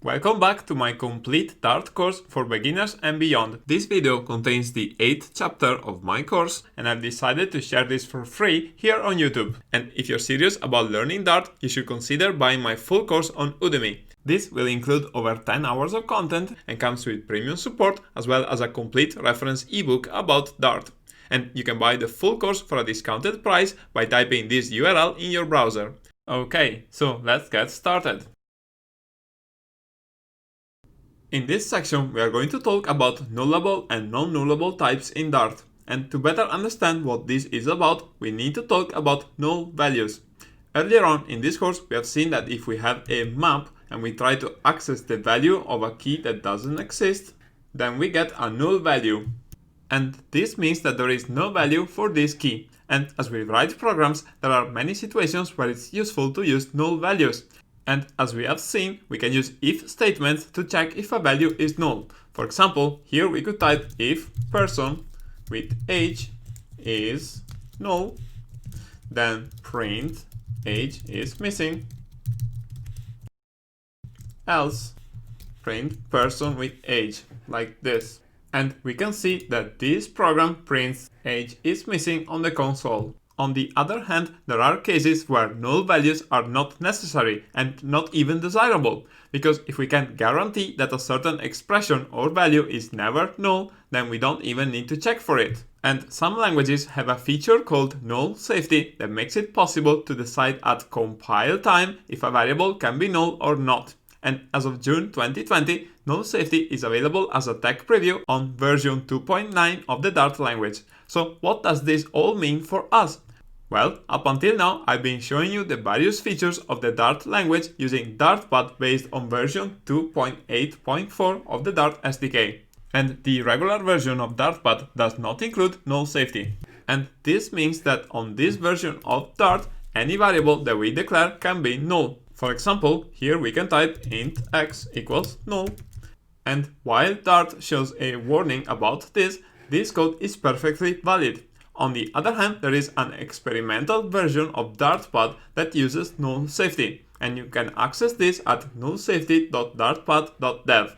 Welcome back to my complete Dart course for beginners and beyond. This video contains the 8th chapter of my course and I've decided to share this for free here on YouTube. And if you're serious about learning Dart, you should consider buying my full course on Udemy. This will include over 10 hours of content and comes with premium support as well as a complete reference ebook about Dart. And you can buy the full course for a discounted price by typing this URL in your browser. Okay, so let's get started. In this section, we are going to talk about nullable and non-nullable types in Dart. And to better understand what this is about, we need to talk about null values. Earlier on in this course, we have seen that if we have a map and we try to access the value of a key that doesn't exist, then we get a null value. And this means that there is no value for this key. And as we write programs, there are many situations where it's useful to use null values. And as we have seen, we can use if statements to check if a value is null. For example, here we could type if person with age is null, then print age is missing, else print person with age, like this. And we can see that this program prints age is missing on the console. On the other hand, there are cases where null values are not necessary and not even desirable, because if we can guarantee that a certain expression or value is never null, then we don't even need to check for it. And some languages have a feature called Null Safety that makes it possible to decide at compile time if a variable can be null or not. And as of June 2020, Null Safety is available as a tech preview on version 2.9 of the Dart language. So what does this all mean for us? Well, up until now, I've been showing you the various features of the Dart language using Dartpad based on version 2.8.4 of the Dart SDK. And the regular version of Dartpad does not include Null Safety. And this means that on this version of Dart, any variable that we declare can be null. For example, here we can type int x equals null. And while Dart shows a warning about this, this code is perfectly valid. On the other hand, there is an experimental version of Dartpad that uses Null Safety, and you can access this at nullsafety.dartpad.dev.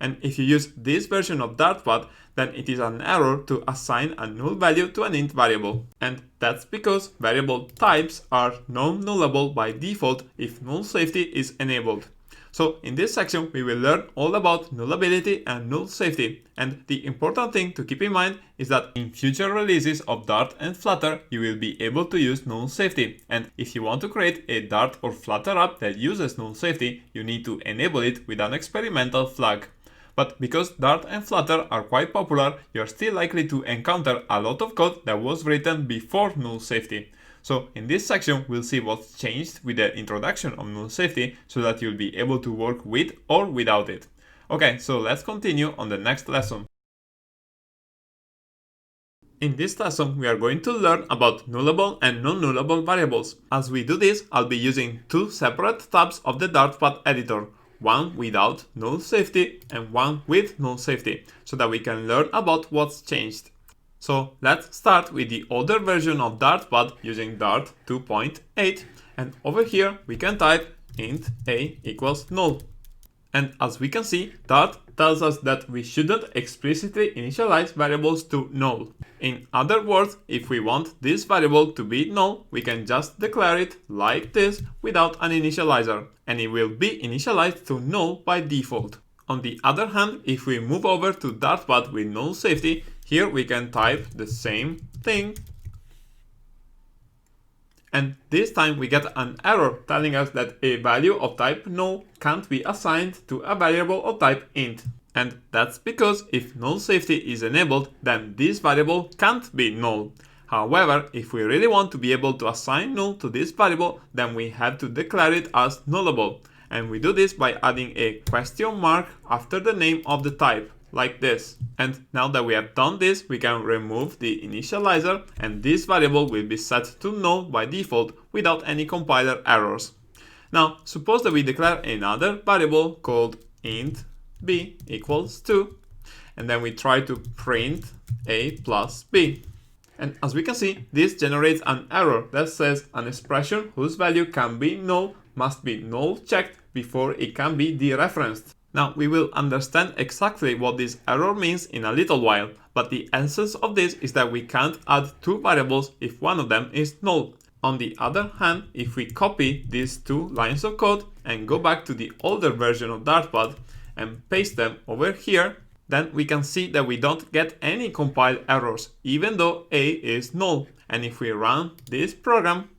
And if you use this version of Dartpad, then it is an error to assign a null value to an int variable. And that's because variable types are non-nullable by default if Null Safety is enabled. So in this section, we will learn all about nullability and null safety. And the important thing to keep in mind is that in future releases of Dart and Flutter, you will be able to use null safety. And if you want to create a Dart or Flutter app that uses null safety, you need to enable it with an experimental flag. But because Dart and Flutter are quite popular, you're still likely to encounter a lot of code that was written before null safety. So in this section, we'll see what's changed with the introduction of null safety so that you'll be able to work with or without it. Okay, so let's continue on the next lesson. In this lesson, we are going to learn about nullable and non-nullable variables. As we do this, I'll be using two separate tabs of the Dartpad editor, one without null safety and one with null safety, so that we can learn about what's changed. So let's start with the older version of Dartpad using Dart 2.8, and over here we can type int a equals null. And as we can see, Dart tells us that we shouldn't explicitly initialize variables to null. In other words, if we want this variable to be null, we can just declare it like this without an initializer, and it will be initialized to null by default. On the other hand, if we move over to Dartpad with null safety, here we can type the same thing, and this time we get an error telling us that a value of type null can't be assigned to a variable of type int. And that's because if null safety is enabled, then this variable can't be null. However, if we really want to be able to assign null to this variable, then we have to declare it as nullable. And we do this by adding a question mark after the name of the type, like this. And now that we have done this, we can remove the initializer and this variable will be set to null by default without any compiler errors. Now, suppose that we declare another variable called int b equals 2, and then we try to print a plus b. And as we can see, this generates an error that says an expression whose value can be null must be null checked before it can be dereferenced. Now we will understand exactly what this error means in a little while, but the essence of this is that we can't add two variables if one of them is null. On the other hand, if we copy these two lines of code and go back to the older version of Dartpad and paste them over here, then we can see that we don't get any compile errors, even though A is null. And if we run this program,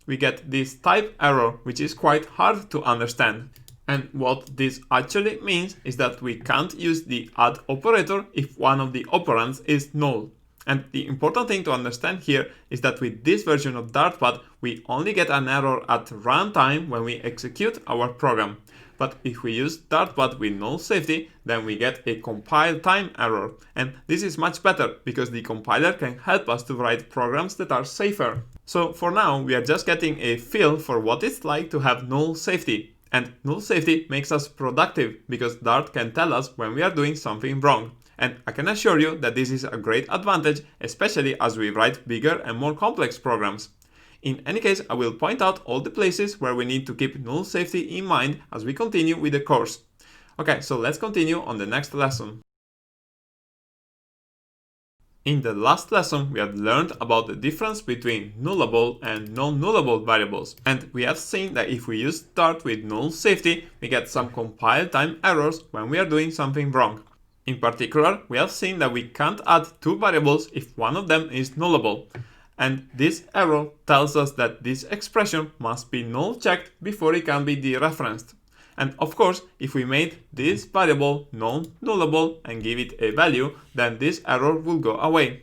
we get this type error, which is quite hard to understand. And what this actually means is that we can't use the add operator if one of the operands is null. And the important thing to understand here is that with this version of Dartpad, we only get an error at runtime when we execute our program. But if we use Dartpad with Null Safety, then we get a compile time error. And this is much better because the compiler can help us to write programs that are safer. So for now, we are just getting a feel for what it's like to have Null Safety. And Null Safety makes us productive because Dart can tell us when we are doing something wrong. And I can assure you that this is a great advantage, especially as we write bigger and more complex programs. In any case, I will point out all the places where we need to keep null safety in mind as we continue with the course. Okay, so let's continue on the next lesson. In the last lesson, we had learned about the difference between nullable and non-nullable variables, and we have seen that if we use Dart with null safety, we get some compile time errors when we are doing something wrong. In particular, we have seen that we can't add two variables if one of them is nullable. And this error tells us that this expression must be null checked before it can be dereferenced. And of course, if we made this variable non-nullable and give it a value, then this error will go away.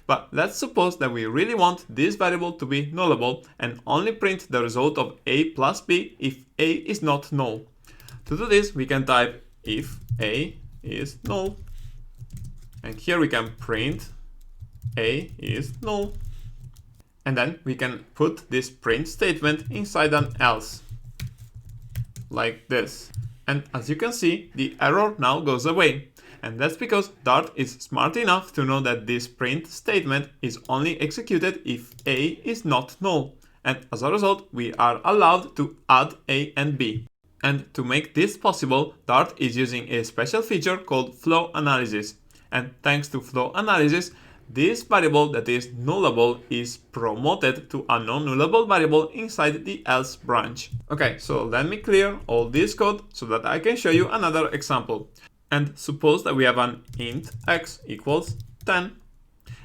But let's suppose that we really want this variable to be nullable and only print the result of a plus b if a is not null. To do this, we can type if a is null, and here we can print a is null, and then we can put this print statement inside an else, like this. And as you can see, the error now goes away, and that's because Dart is smart enough to know that this print statement is only executed if a is not null, and as a result we are allowed to add a and b. And to make this possible, Dart is using a special feature called flow analysis. And thanks to flow analysis, this variable that is nullable is promoted to a non-nullable variable inside the else branch. Okay, so let me clear all this code so that I can show you another example. And suppose that we have an int x equals 10.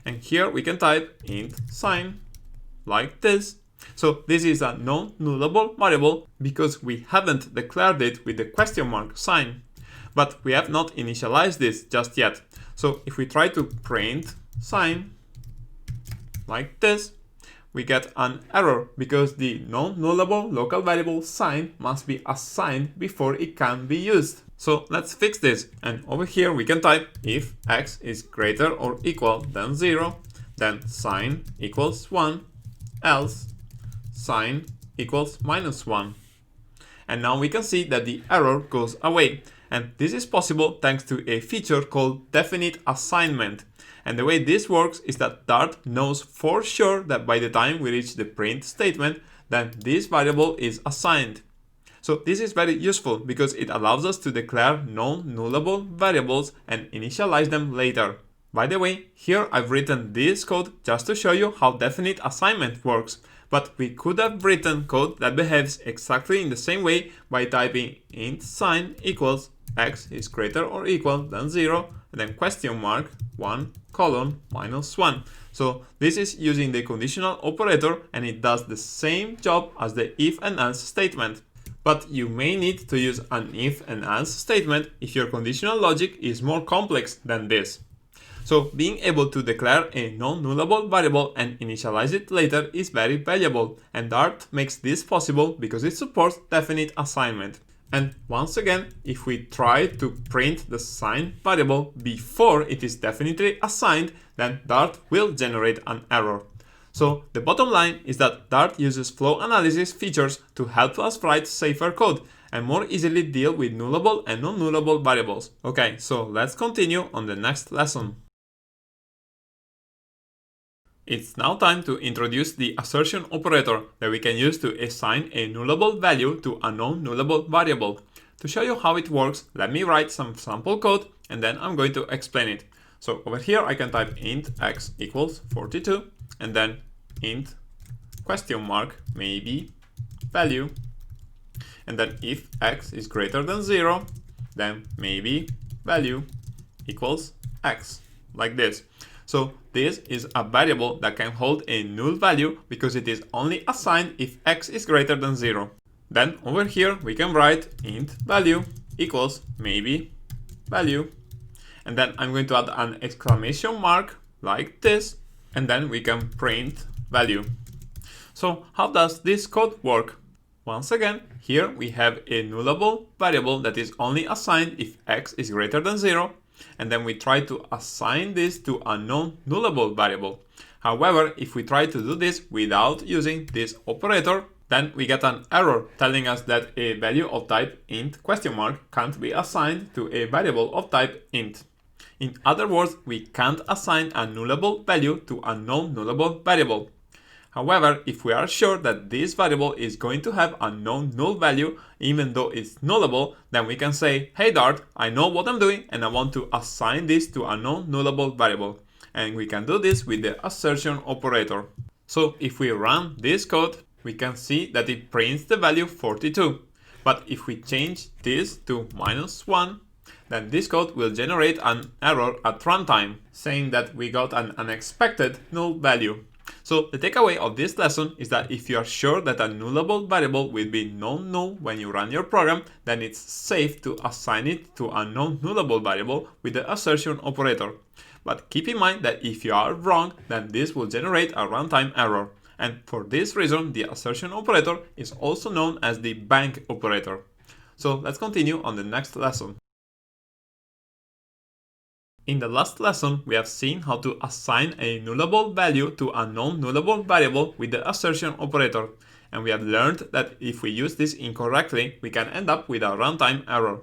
And here we can type int sign, like this. So this is a non-nullable variable because we haven't declared it with the question mark sign. But we have not initialized this just yet. So if we try to print sign, like this, we get an error because the non-nullable local variable sign must be assigned before it can be used. So let's fix this. And over here we can type if x is greater or equal than 0, then sign equals 1, else sign equals -1. And now we can see that the error goes away. And this is possible thanks to a feature called definite assignment. And the way this works is that Dart knows for sure that by the time we reach the print statement, then this variable is assigned. So this is very useful because it allows us to declare non-nullable variables and initialize them later. By the way, here I've written this code just to show you how definite assignment works. But we could have written code that behaves exactly in the same way by typing int sign equals x is greater or equal than 0, and then question mark 1 colon -1. So this is using the conditional operator and it does the same job as the if and else statement. But you may need to use an if and else statement if your conditional logic is more complex than this. So being able to declare a non-nullable variable and initialize it later is very valuable, and Dart makes this possible because it supports definite assignment. And once again, if we try to print the sign variable before it is definitely assigned, then Dart will generate an error. So the bottom line is that Dart uses flow analysis features to help us write safer code and more easily deal with nullable and non-nullable variables. Okay, so let's continue on the next lesson. It's now time to introduce the assertion operator that we can use to assign a nullable value to a non-nullable variable. To show you how it works, let me write some sample code and then I'm going to explain it. So over here I can type int x equals 42 and then int question mark maybe value, and then if x is greater than 0, then maybe value equals x, like this. So this is a variable that can hold a null value because it is only assigned if x is greater than 0. Then over here we can write int value equals maybe value, and then I'm going to add an exclamation mark like this, and then we can print value. So how does this code work? Once again, here we have a nullable variable that is only assigned if x is greater than 0, and then we try to assign this to a non-nullable variable. However, if we try to do this without using this operator, then we get an error telling us that a value of type int question mark can't be assigned to a variable of type int. In other words, we can't assign a nullable value to a non-nullable variable. However, if we are sure that this variable is going to have a non-null value, even though it's nullable, then we can say, hey Dart, I know what I'm doing and I want to assign this to a non-nullable variable. And we can do this with the assertion operator. So if we run this code, we can see that it prints the value 42. But if we change this to -1, then this code will generate an error at runtime, saying that we got an unexpected null value. So the takeaway of this lesson is that if you are sure that a nullable variable will be non-null when you run your program, then it's safe to assign it to a non-nullable variable with the assertion operator. But keep in mind that if you are wrong, then this will generate a runtime error. And for this reason, the assertion operator is also known as the bank operator. So let's continue on the next lesson. In the last lesson, we have seen how to assign a nullable value to a non-nullable variable with the assertion operator. And we have learned that if we use this incorrectly, we can end up with a runtime error.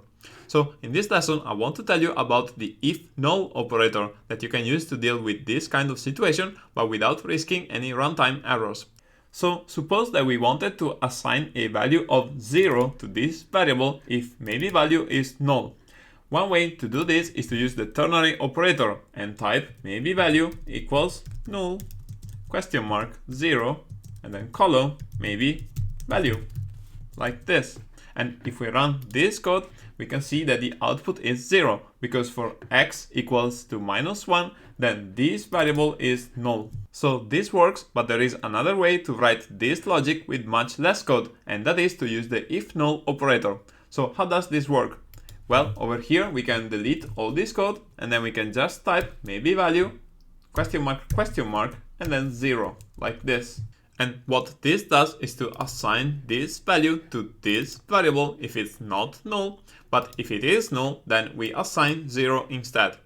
So in this lesson, I want to tell you about the if-null operator that you can use to deal with this kind of situation, but without risking any runtime errors. So suppose that we wanted to assign a value of 0 to this variable if maybe value is null. One way to do this is to use the ternary operator and type maybe value equals null question mark 0 and then colon maybe value, like this. And if we run this code, we can see that the output is 0 because for x equals to -1, then this variable is null. So this works, but there is another way to write this logic with much less code, and that is to use the if-null operator. So how does this work? Well, over here we can delete all this code and then we can just type maybe value question mark and then 0, like this. And what this does is to assign this value to this variable if it's not null, but if it is null, then we assign 0 instead.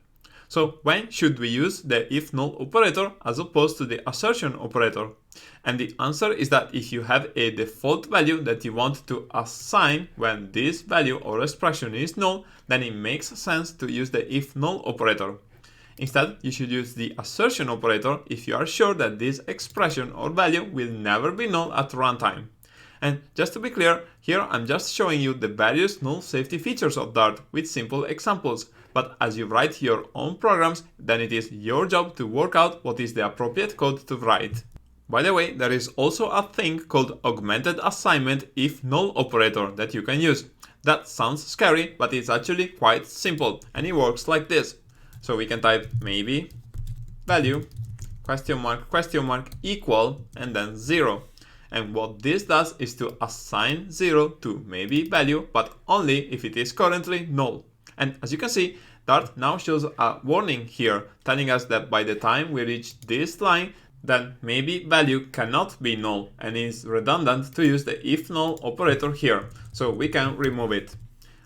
So when should we use the if-null operator as opposed to the assertion operator? And the answer is that if you have a default value that you want to assign when this value or expression is null, then it makes sense to use the if-null operator. Instead, you should use the assertion operator if you are sure that this expression or value will never be null at runtime. And just to be clear, here I'm just showing you the various null safety features of Dart with simple examples. But as you write your own programs, then it is your job to work out what is the appropriate code to write. By the way, there is also a thing called augmented assignment if-null operator that you can use. That sounds scary, but it's actually quite simple, and it works like this. So we can type maybe value question mark equal and then 0. And what this does is to assign 0 to maybe value, but only if it is currently null. And as you can see, Dart now shows a warning here telling us that by the time we reach this line, then maybe value cannot be null and is redundant to use the if-null operator here. So we can remove it.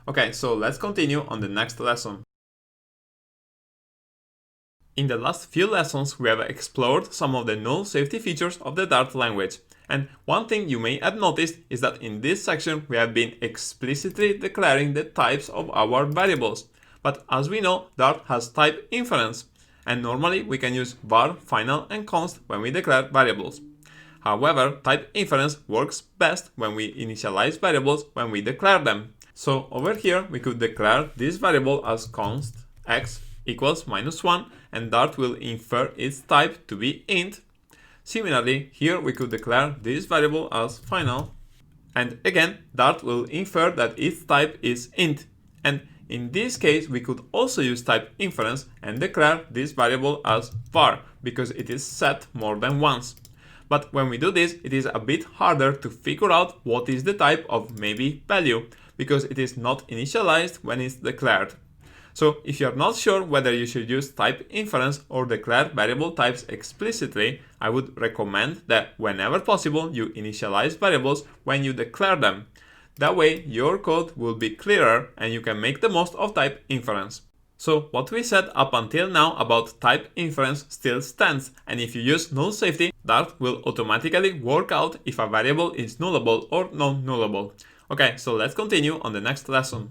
Okay, so let's continue on the next lesson. In the last few lessons, we have explored some of the null safety features of the Dart language. And one thing you may have noticed is that in this section, we have been explicitly declaring the types of our variables. But as we know, Dart has type inference. and normally we can use var, final, and const when we declare variables. However, type inference works best when we initialize variables when we declare them. So over here we could declare this variable as const x equals -1, and Dart will infer its type to be int. Similarly, here we could declare this variable as final, and again Dart will infer that its type is int. And in this case we could also use type inference and declare this variable as var, because it is set more than once. But when we do this, it is a bit harder to figure out what is the type of maybe value, because it is not initialized when it's declared. So if you're not sure whether you should use type inference or declare variable types explicitly, I would recommend that whenever possible you initialize variables when you declare them. That way your code will be clearer and you can make the most of type inference. So what we said up until now about type inference still stands, and if you use null safety, Dart will automatically work out if a variable is nullable or non-nullable. Okay, so let's continue on the next lesson.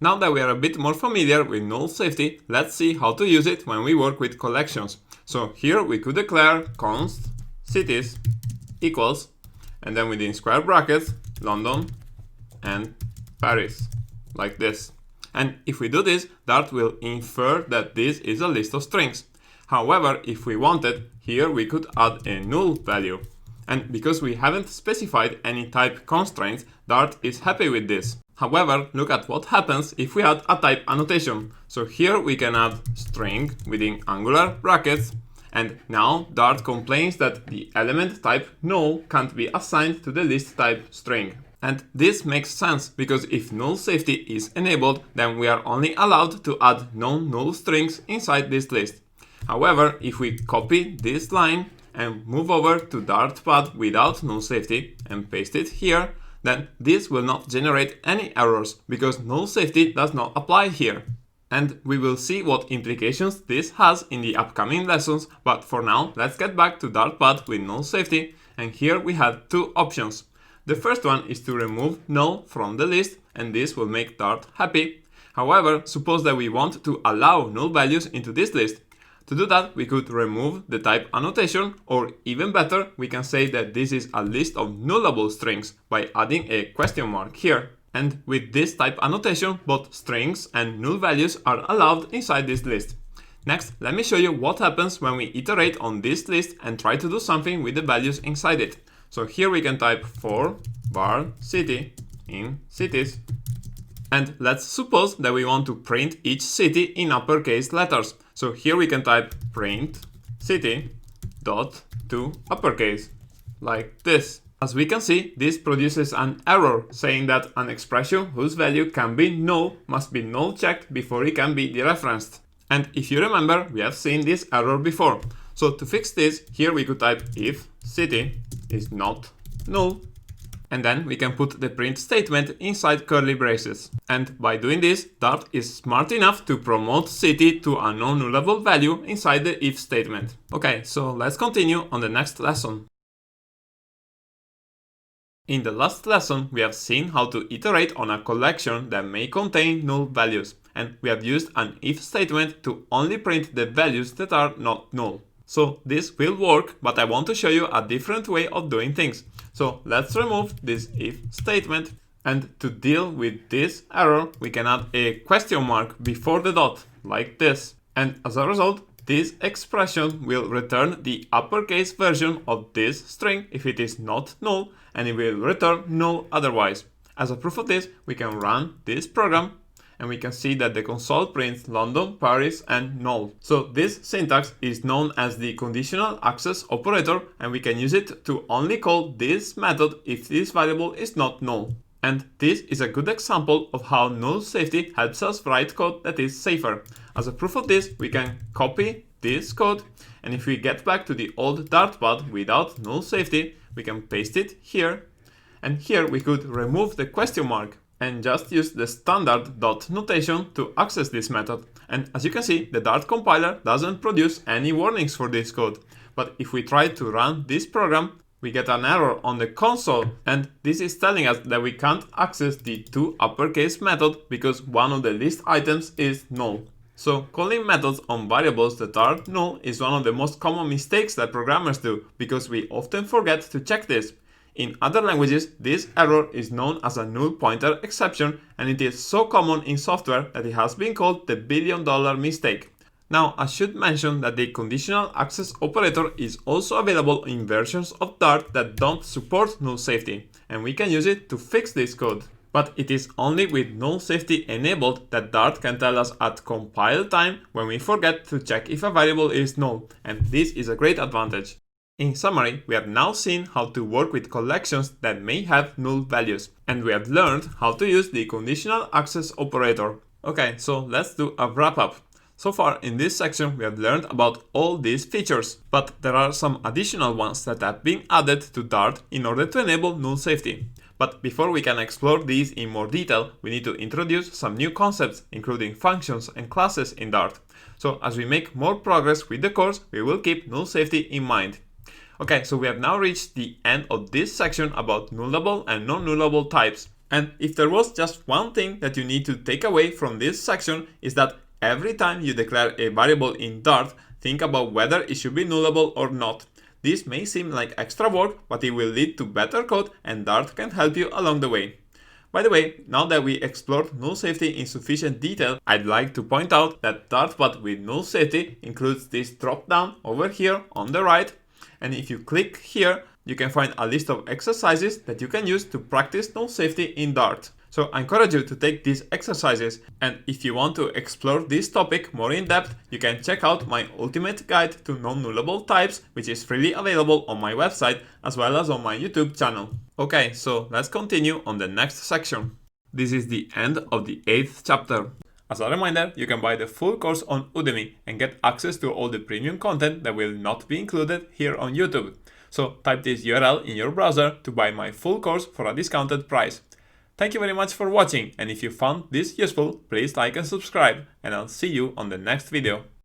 Now that we are a bit more familiar with null safety, let's see how to use it when we work with collections. So here we could declare const cities equals, and then within square brackets, London and Paris, like this. And if we do this, Dart will infer that this is a list of strings. However, if we wanted, here we could add a null value. And because we haven't specified any type constraints, Dart is happy with this. However, look at what happens if we add a type annotation. So here we can add string within angular brackets, and now Dart complains that the element type null can't be assigned to the list type string. And this makes sense, because if null safety is enabled, then we are only allowed to add non-null strings inside this list. However, if we copy this line and move over to Dart pad without null safety and paste it here, then this will not generate any errors, because null safety does not apply here. And we will see what implications this has in the upcoming lessons, but for now let's get back to Dart pad with null safety, and here we have two options. The first one is to remove null from the list, and this will make Dart happy. However, suppose that we want to allow null values into this list. To do that, we could remove the type annotation, or even better, we can say that this is a list of nullable strings by adding a question mark here. And with this type annotation, both strings and null values are allowed inside this list. Next, let me show you what happens when we iterate on this list and try to do something with the values inside it. So here we can type for var city in cities. And let's suppose that we want to print each city in uppercase letters. So here we can type print city dot to uppercase, like this. As we can see, this produces an error saying that an expression whose value can be null must be null checked before it can be dereferenced. And if you remember, we have seen this error before. So to fix this, here we could type if city is not null, and then we can put the print statement inside curly braces. And by doing this, Dart is smart enough to promote city to a non-nullable value inside the if statement. Okay, so let's continue on the next lesson. In the last lesson, we have seen how to iterate on a collection that may contain null values, and we have used an if statement to only print the values that are not null. So this will work, but I want to show you a different way of doing things. So let's remove this if statement, and to deal with this error, we can add a question mark before the dot, like this. And as a result, this expression will return the uppercase version of this string if it is not null, and it will return null otherwise. As a proof of this, we can run this program, and we can see that the console prints London, Paris, and null. So this syntax is known as the conditional access operator, and we can use it to only call this method if this variable is not null. And this is a good example of how null safety helps us write code that is safer. As a proof of this, we can copy this code, and if we get back to the old Dart pad without null safety, we can paste it here, and here we could remove the question mark and just use the standard dot notation to access this method. And as you can see, the Dart compiler doesn't produce any warnings for this code. But if we try to run this program, we get an error on the console, and this is telling us that we can't access the to uppercase method because one of the list items is null. So calling methods on variables that are null is one of the most common mistakes that programmers do because we often forget to check this. In other languages, this error is known as a null pointer exception, and it is so common in software that it has been called the billion-dollar mistake. Now, I should mention that the conditional access operator is also available in versions of Dart that don't support null safety, and we can use it to fix this code. But it is only with null safety enabled that Dart can tell us at compile time when we forget to check if a variable is null, and this is a great advantage. In summary, we have now seen how to work with collections that may have null values, and we have learned how to use the conditional access operator. Okay, so let's do a wrap up. So far in this section we have learned about all these features, but there are some additional ones that have been added to Dart in order to enable null safety. But before we can explore these in more detail, we need to introduce some new concepts, including functions and classes in Dart. So as we make more progress with the course, we will keep null safety in mind. Okay, so we have now reached the end of this section about nullable and non-nullable types. And if there was just one thing that you need to take away from this section, is that every time you declare a variable in Dart, think about whether it should be nullable or not. This may seem like extra work, but it will lead to better code, and Dart can help you along the way. By the way, now that we explored null safety in sufficient detail, I'd like to point out that Dartpad with null safety includes this drop-down over here on the right. And if you click here, you can find a list of exercises that you can use to practice null safety in Dart. So I encourage you to take these exercises, and if you want to explore this topic more in depth, you can check out my ultimate guide to non-nullable types, which is freely available on my website as well as on my YouTube channel. Okay, so let's continue on the next section. This is the end of the 8th chapter. As a reminder, you can buy the full course on Udemy and get access to all the premium content that will not be included here on YouTube. So type this URL in your browser to buy my full course for a discounted price. Thank you very much for watching, and if you found this useful, please like and subscribe, and I'll see you on the next video.